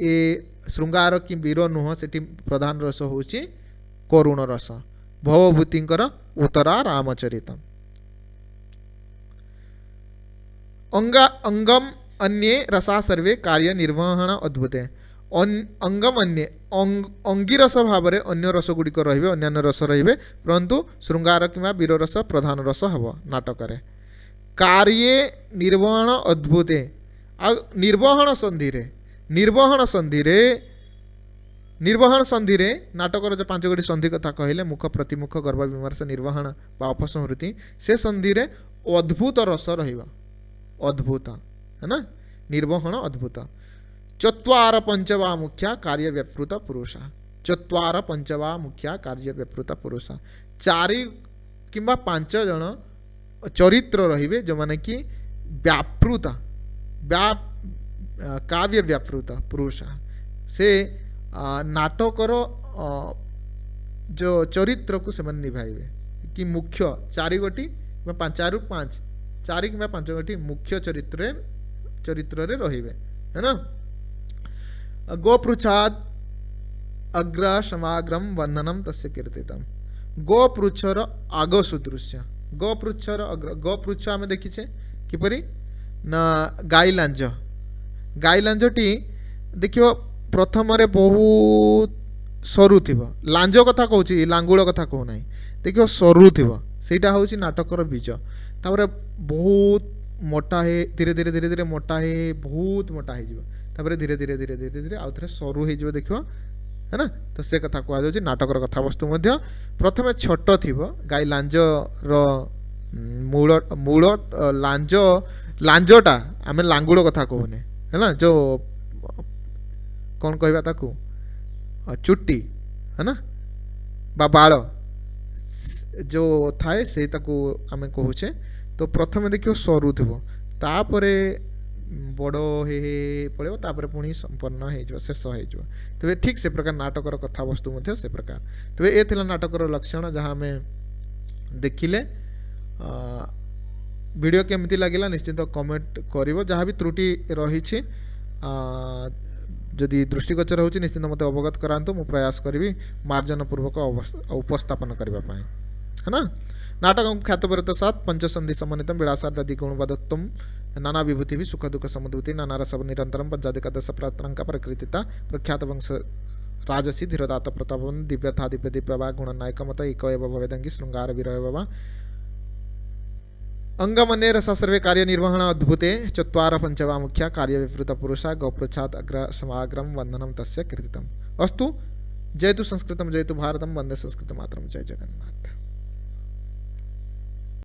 ए श्रृंगार कि वीर नुह, से प्रधान रस हूँ करुण रस, भवभूतिंकर उत्तरा रामचरित। अंगम अन्ये रसा सर्वे कार्य निर्वहण अद्भुते। अंगम अन्ये अंगी रस भाव में अन्य रस गुड़िक रे, अन्य रस रे, परंतु श्रृंगार कि वीर रस प्रधान रस हम नाटक। कार्ये निर्वहण अद्भुते। निर्वहण संधि रे, निर्वहण संधि रे नाटकर जो 5 गोटी संधि कथा कहले, मुख प्रतिमुख गर्भ विमर्श निर्वहण बा अपसंहृति, से संधि रे अद्भुत रस रहिबा, अद्भुत है ना, निर्वहण अद्भुत। चत्वार पंचवा मुख्या कार्य व्यापृत पुरुषा। चत्वार पंचवा मुख्या कार्य व्यापृत पुरुषा, 4 किंबा 5 जन चरित्र रहिबे जो माने कि व्यापृत काव्य व्यापृत पुरुषा। से नाटकर जो चरित्र को से निभाइबे कि मुख्य 4 गोटी 4 रु 5 4 कि 5 गोटी मुख्य चरित्र रे रहिबे, है ना। गोपृच्छाद अग्र समाग्रम वंदनम तस्य कीर्तितम। गोपृच्छर आग सुदृश्य, गोपृच्छर अग्र, गोपृच्छ आम देखीचे किपरि ना गाई लांज, गाई लांजटी देखियो प्रथम रे बहुत सरू थिबो, लांज कथा कहूची लांगुल कथा कहू नाही, देखियो सरू थिबो, सेटा होची नाटकर बीज। तापर बहुत मोटा है, धीरे धीरे धीरे धीरे मोटा है, बहुत मोटा है जीव, तापर धीरे धीरे धीरे धीरे धीरे आउ थे सरू हो जीव, देखियो है ना। तो से कथा कह जाउची नाटकर कथा वस्तु मध्य प्रथमे छोट थिबो, गाई लांज रो मूल मूल लांज, लांजटा आमे लांगुड़ कथा कहूने, है ना, जो कौन कहबा ताकू चुट्टी, है ना, बा बाल जो थाए से ताकू आमे कहूचे। तो प्रथमे देखियो सरू थिबो, तापरे बड़ हे पड़े, तापरे पुणी संपन्न हो शेष हो। तेरे ठीक से प्रकार नाटकर कथा वस्तु मध्य से प्रकार। तेरे ये थिला नाटकर लक्षण जहाँ आमे देखिले। वीडियो केमती लगिला निश्चित कमेंट करिवो, जहाँ भी त्रुटि रही जदि दृष्टिगोचर होची निश्चित मते अवगत करांतु, मु प्रयास करी मार्जन पूर्वक उपस्थापन करबा पाए, है ना। नाटकम ख्यातभरत सात पंचसंधि समन्वितम विलासार्थ गुणवदत्तम नाना विभूति भी सुख दुख समुद्भूति नाना रसव निरंतरम पंचाधिकादश प्रात्रंका प्रकृतिता प्रख्यात वंश राजसी धीरदात प्रतापन दिव्यथा दिव्य दिव्यवा गुणनायक मत एक भवेदंगी श्रृंगार विरयवा अंगमने रस सर्वे कार्य निर्वहण अद्भुते चत्वार पंचवा मुख्या कार्य विवृत पुरुषा गौपृच्छात अग्र समाग्रम वंदनम तस्य कीर्तितम। अस्तु। जयतु संस्कृतम जयतु भारतम, वंदे संस्कृत मातरम। जय जगन्नाथ।